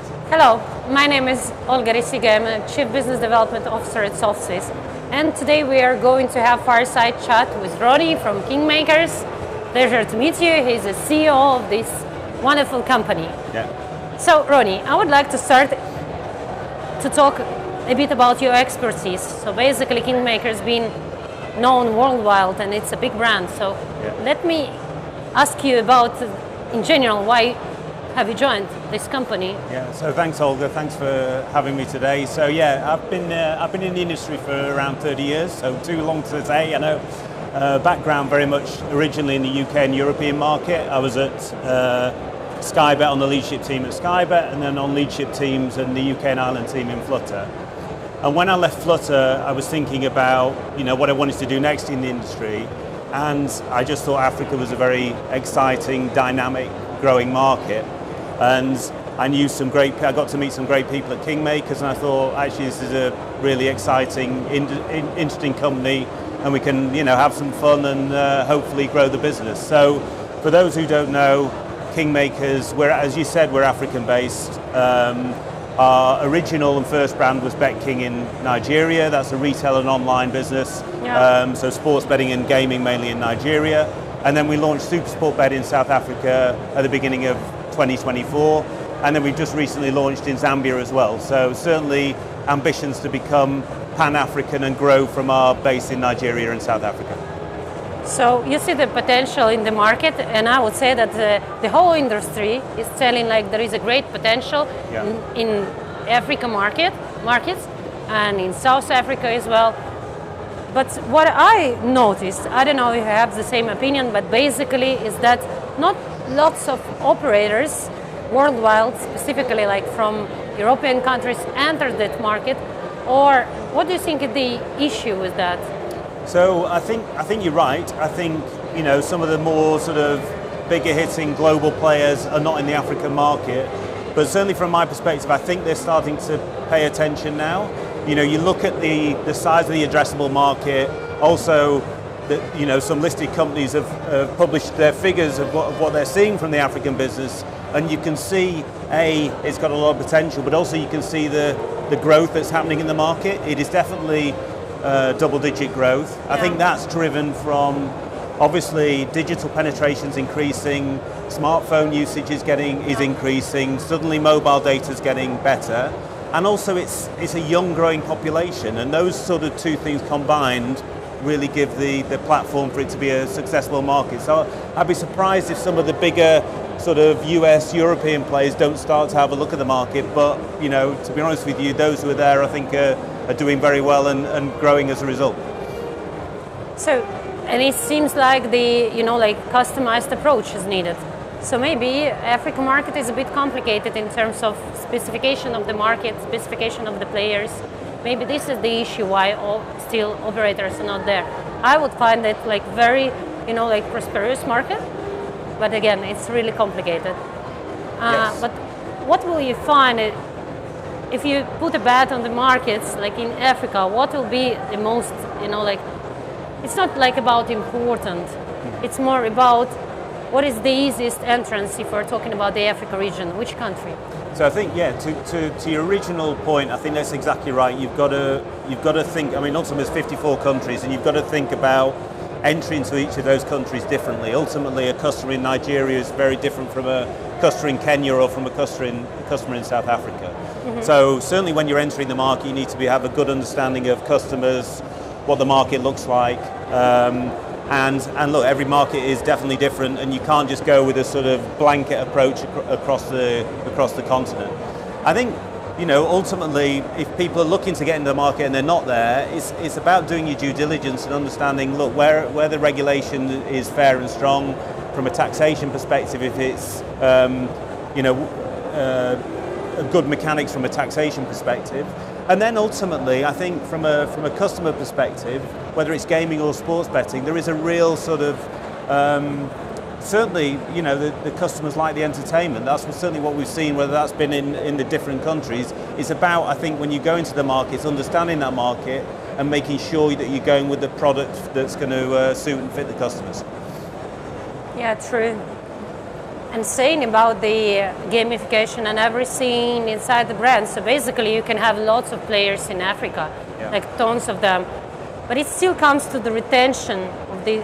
start. Hello, my name is Olga Risiga. I'm a Chief Business Development Officer at SoftSwiss. And today we are going to have Fireside chat with Ronnie from Kingmakers. Pleasure to meet you. He's the CEO of this wonderful company. Yeah. So Ronnie, I would like to start to talk a bit about your expertise. So basically Kingmakers being known worldwide and it's a big brand. So let me ask you about, in general, why have you joined this company? Yeah, so thanks Olga, thanks for having me today. So yeah, I've been in the industry for around 30 years, so too long to say, I know. Background very much originally in the UK and European market. I was at Skybet on the leadership team at Skybet and then on leadership teams in the UK and Ireland team in Flutter. And when I left Flutter, I was thinking about what I wanted to do next in the industry, and I just thought Africa was a very exciting, dynamic, growing market. And I got to meet some great people at Kingmakers, and I thought actually this is a really exciting, interesting company, and we can have some fun and hopefully grow the business. So for those who don't know, Kingmakers, as you said, we're African based. Our original and first brand was BetKing in Nigeria. That's a retail and online business. Yeah. So sports betting and gaming mainly in Nigeria. And then we launched SuperSportBet in South Africa at the beginning of 2024. And then we just recently launched in Zambia as well. So certainly ambitions to become Pan-African and grow from our base in Nigeria and South Africa. So you see the potential in the market, and I would say that the whole industry is telling like there is a great potential in African markets and in South Africa as well. But what I noticed, I don't know if you have the same opinion, but basically is that not lots of operators worldwide, specifically like from European countries, entered that market. Or what do you think is the issue with that? So I think you're right. I think some of the more sort of bigger hitting global players are not in the African market, but certainly from my perspective, I think they're starting to pay attention now. You look at the size of the addressable market. Also, some listed companies have published their figures of what they're seeing from the African business, and you can see it's got a lot of potential, but also you can see the growth that's happening in the market. It is definitely double-digit growth. Yeah. I think that's driven from obviously digital penetration's increasing, smartphone usage is increasing, suddenly mobile data is getting better, and also it's a young growing population, and those sort of two things combined really give the platform for it to be a successful market. So I'd be surprised if some of the bigger sort of US, European players don't start to have a look at the market, but to be honest with you, those who are there I think are doing very well and growing as a result. So, and it seems like the customized approach is needed. So maybe African market is a bit complicated in terms of specification of the market, specification of the players. Maybe this is the issue why still operators are not there. I would find it like very, prosperous market, but again, it's really complicated. Yes. But what will you find if you put a bet on the markets, like in Africa? What will be the most, it's not like about important. It's more about what is the easiest entrance if we're talking about the Africa region, which country? So I think, to your original point, I think that's exactly right. You've got to think. I mean, ultimately, there's 54 countries, and you've got to think about entry into each of those countries differently. Ultimately, a customer in Nigeria is very different from a customer in Kenya or from a customer in South Africa. Mm-hmm. So certainly, when you're entering the market, you need to have a good understanding of customers, what the market looks like. And look, every market is definitely different, and you can't just go with a sort of blanket approach across the continent. I think, ultimately, if people are looking to get into the market and they're not there, it's about doing your due diligence and understanding, look, where the regulation is fair and strong from a taxation perspective, if it's good mechanics from a taxation perspective. And then ultimately, I think from a customer perspective, whether it's gaming or sports betting, there is a real sort of, certainly, the customers like the entertainment. That's certainly what we've seen, whether that's been in the different countries. It's about, I think, when you go into the markets, understanding that market and making sure that you're going with the product that's going to suit and fit the customers. Yeah, true. And saying about the gamification and everything inside the brand, so basically you can have lots of players in Africa, like tons of them, but it still comes to the retention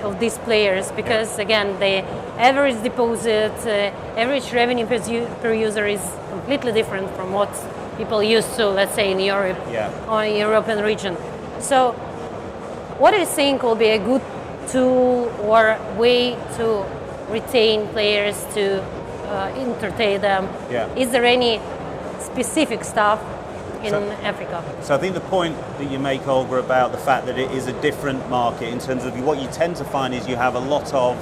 of these players, because again, the average deposit, average revenue per user is completely different from what people used to, let's say, in Europe or in European region. So what do you think will be a good tool or way to retain players, to entertain them? Is there any specific stuff in Africa? So I think the point that you make, Olga, about the fact that it is a different market in terms of what you tend to find is you have a lot of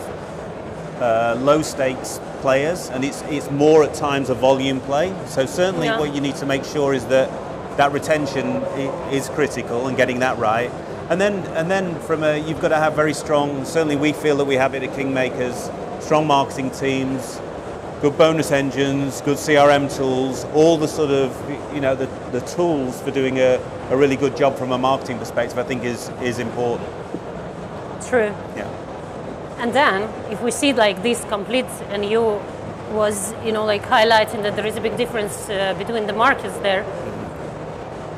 low stakes players, and it's more at times a volume play. So certainly what you need to make sure is that retention is critical and getting that right. And then you've got to have very strong, certainly we feel that we have it at Kingmakers, strong marketing teams, good bonus engines, good CRM tools, all the sort of, the tools for doing a really good job from a marketing perspective, I think is important. True. Yeah. And then, if we see like this complete, and you was, highlighting that there is a big difference between the markets there.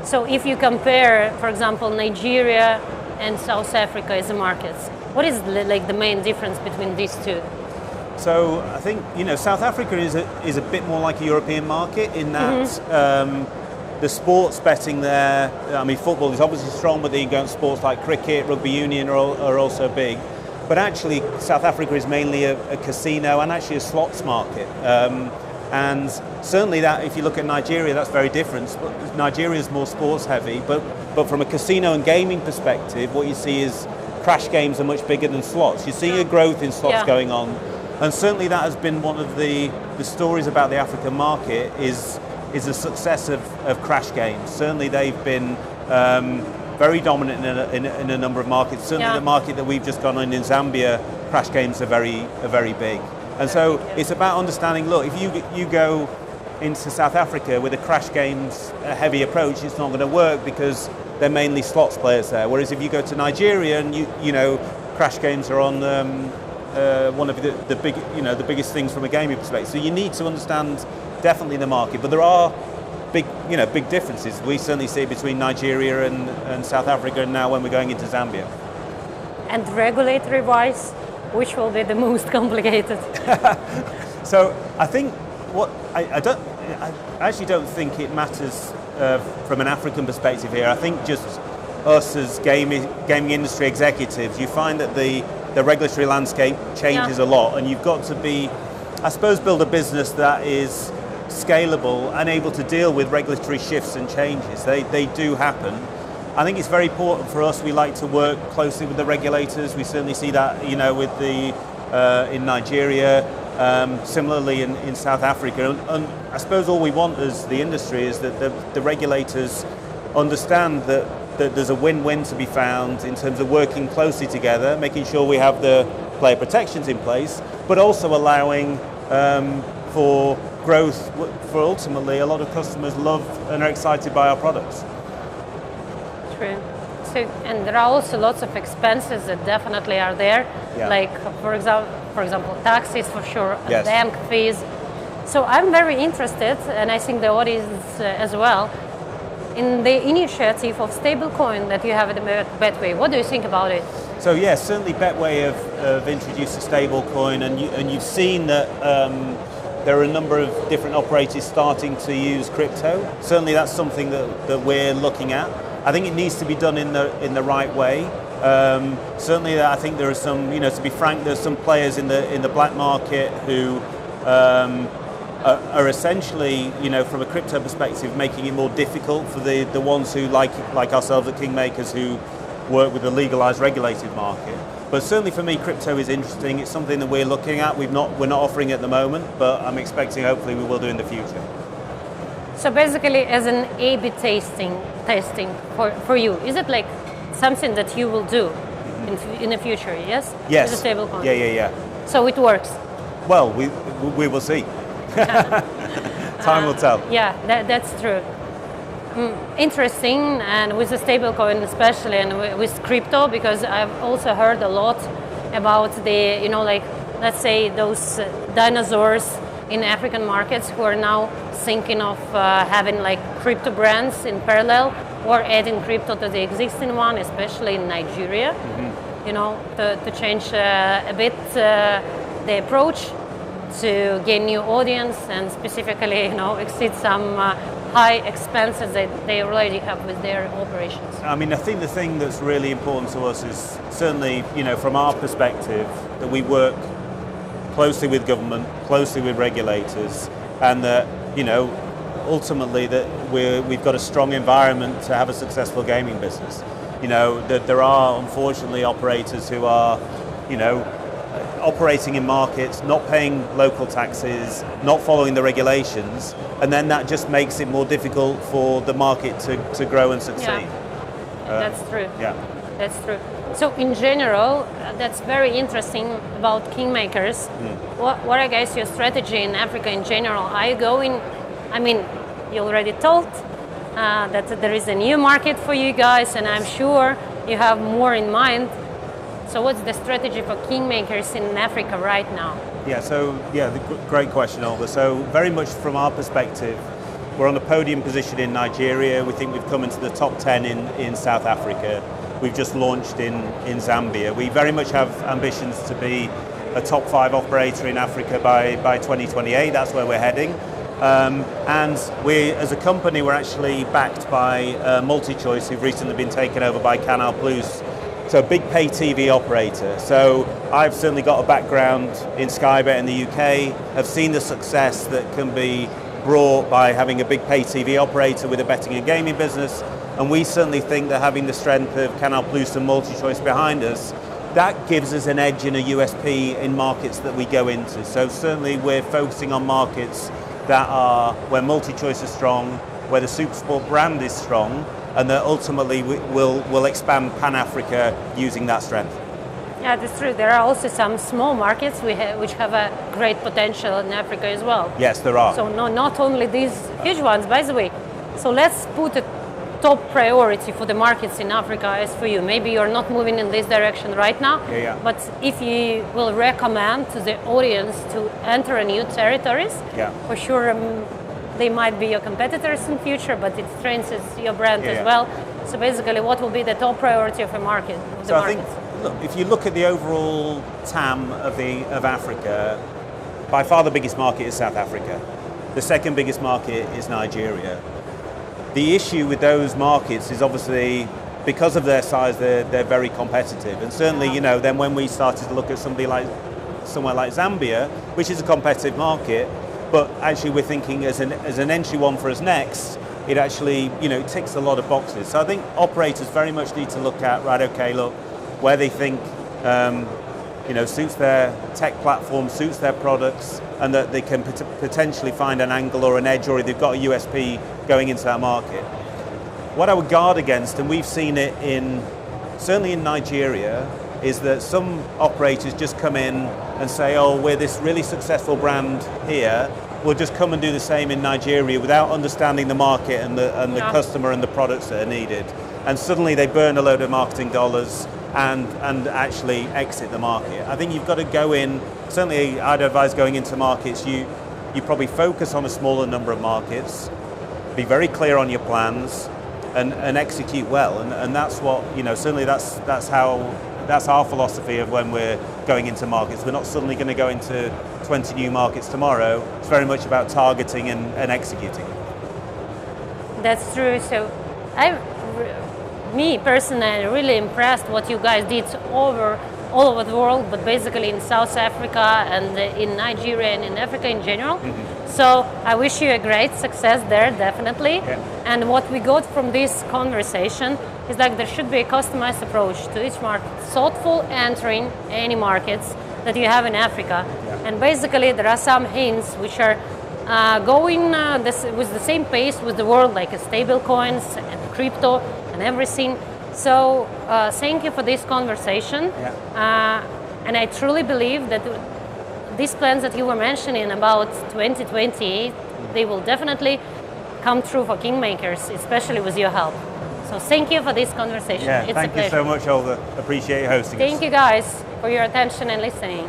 So if you compare, for example, Nigeria and South Africa as the markets, what is the main difference between these two? So I think South Africa is a bit more like a European market in that the sports betting there. I mean, football is obviously strong, but then you go to sports like cricket, rugby union are also big. But actually, South Africa is mainly a casino and actually a slots market. And certainly that, if you look at Nigeria, that's very different. Nigeria is more sports heavy, but from a casino and gaming perspective, what you see is crash games are much bigger than slots. You're seeing a growth in slots going on. And certainly that has been one of the stories about the African market is the success of crash games. Certainly they've been very dominant in a number of markets. Certainly the market that we've just gone in Zambia, crash games are very big. And so it's about understanding, look, if you go into South Africa with a crash games heavy approach, it's not going to work because they're mainly slots players there. Whereas if you go to Nigeria and crash games are on one of the biggest things from a gaming perspective. So you need to understand definitely the market, but there are big differences. We certainly see between Nigeria and South Africa, and now when we're going into Zambia. And regulatory wise, which will be the most complicated? So I think I actually don't think it matters from an African perspective here. I think just us as gaming industry executives, you find that the regulatory landscape changes a lot, and you've got to be, I suppose, build a business that is scalable and able to deal with regulatory shifts and changes. They do happen. I think it's very important for us. We like to work closely with the regulators. We certainly see that, with in Nigeria, similarly in South Africa. And I suppose all we want as the industry is that the regulators understand that there's a win-win to be found in terms of working closely together, making sure we have the player protections in place, but also allowing for growth, for ultimately a lot of customers love and are excited by our products. True. So, and there are also lots of expenses that definitely are there, like for example, taxes for sure, bank fees. So I'm very interested, and I think the audience as well, in the initiative of stablecoin that you have at Betway. What do you think about it? So yes, certainly Betway have introduced a stablecoin, and you've seen that there are a number of different operators starting to use crypto. Certainly that's something that we're looking at. I think it needs to be done in the right way. Certainly I think there are some, to be frank, there's some players in the black market who are essentially, from a crypto perspective, making it more difficult for the ones who, like ourselves at Kingmakers, who work with the legalized, regulated market. But certainly for me, crypto is interesting. It's something that we're looking at. We're not offering it at the moment, but I'm expecting hopefully we will do in the future. So basically, as an A/B testing for you, is it like something that you will do in the future? Yes. Yes. With a stablecoin. Yeah. So it works. Well, we will see. Time will tell. Yeah, that's true. Interesting, and with the stablecoin especially, and with crypto, because I've also heard a lot about the, let's say, those dinosaurs in African markets who are now thinking of having like crypto brands in parallel or adding crypto to the existing one, especially in Nigeria, you know, to change a bit the approach to gain new audience and specifically, you know, exceed some high expenses that they already have with their operations. I mean, I think the thing that's really important to us is certainly, you know, from our perspective, that we work closely with government, closely with regulators, and that, you know, ultimately that we've got a strong environment to have a successful gaming business. You know, that there are unfortunately operators who are, you know, operating in markets, not paying local taxes, not following the regulations, and then that just makes it more difficult for the market to grow and succeed. That's true. Yeah. That's true. So in general, that's very interesting about Kingmakers. What are, guys, your strategy in Africa in general? Are you going, I mean, you already told that there is a new market for you guys, and I'm sure you have more in mind. So what's the strategy for Kingmakers in Africa right now? Yeah, so great question, Olga. So very much from our perspective, we're on a podium position in Nigeria. We think we've come into the top 10 in South Africa. We've just launched in Zambia. We very much have ambitions to be a top 5 operator in Africa by 2028. That's where we're heading. And we, as a company, we're actually backed by MultiChoice, who've recently been taken over by Canal Plus. So a big pay TV operator. So I've certainly got a background in Sky Bet in the UK. I've seen the success that can be brought by having a big pay TV operator with a betting and gaming business. And we certainly think that having the strength of Canal Plus and MultiChoice behind us, that gives us an edge and a USP in markets that we go into. So certainly we're focusing on markets that are where MultiChoice is strong, where the SuperSport brand is strong, and that ultimately we'll expand Pan-Africa using that strength. Yeah, that's true. There are also some small markets which have a great potential in Africa as well. Yes, there are. So not only these huge ones, by the way. So let's put a top priority for the markets in Africa as for you. Maybe you're not moving in this direction right now, but if you will recommend to the audience to enter a new territories, for sure they might be your competitors in future, but it strengthens your brand as well. So basically, what will be the top priority of a market? I think, look, if you look at the overall TAM of Africa, by far the biggest market is South Africa. The second biggest market is Nigeria. The issue with those markets is obviously because of their size, they're very competitive. And certainly, you know, then when we started to look at somewhere like Zambia, which is a competitive market, but actually we're thinking as an entry one for us next, it actually, you know, ticks a lot of boxes. So I think operators very much need to look at, right, okay, look, where they think, you know, suits their tech platform, suits their products, and that they can potentially find an angle or an edge, or they've got a USP going into that market. What I would guard against, and we've seen it certainly in Nigeria, is that some operators just come in and say, oh, we're this really successful brand here, we'll just come and do the same in Nigeria without understanding the market and the customer and the products that are needed. And suddenly they burn a load of marketing dollars and actually exit the market. I think you've got to go in, certainly I'd advise going into markets, you probably focus on a smaller number of markets, be very clear on your plans, and execute well. And that's what, you know, certainly that's our philosophy of when we're going into markets. We're not suddenly going to go into 20 new markets tomorrow. It's very much about targeting and executing. That's true. So me personally, really impressed what you guys did all over the world, but basically in South Africa and in Nigeria and in Africa in general. So I wish you a great success there, definitely. And what we got from this conversation is like there should be a customized approach to each market, thoughtful entering any markets that you have in Africa. And basically there are some hints which are going with the same pace with the world, like stable coins and crypto and everything. So thank you for this conversation. And I truly believe that these plans that you were mentioning about 2020, they will definitely come true for Kingmakers, especially with your help. So thank you for this conversation. Thank you so much, Olga. Appreciate you hosting us. Thank you guys for your attention and listening.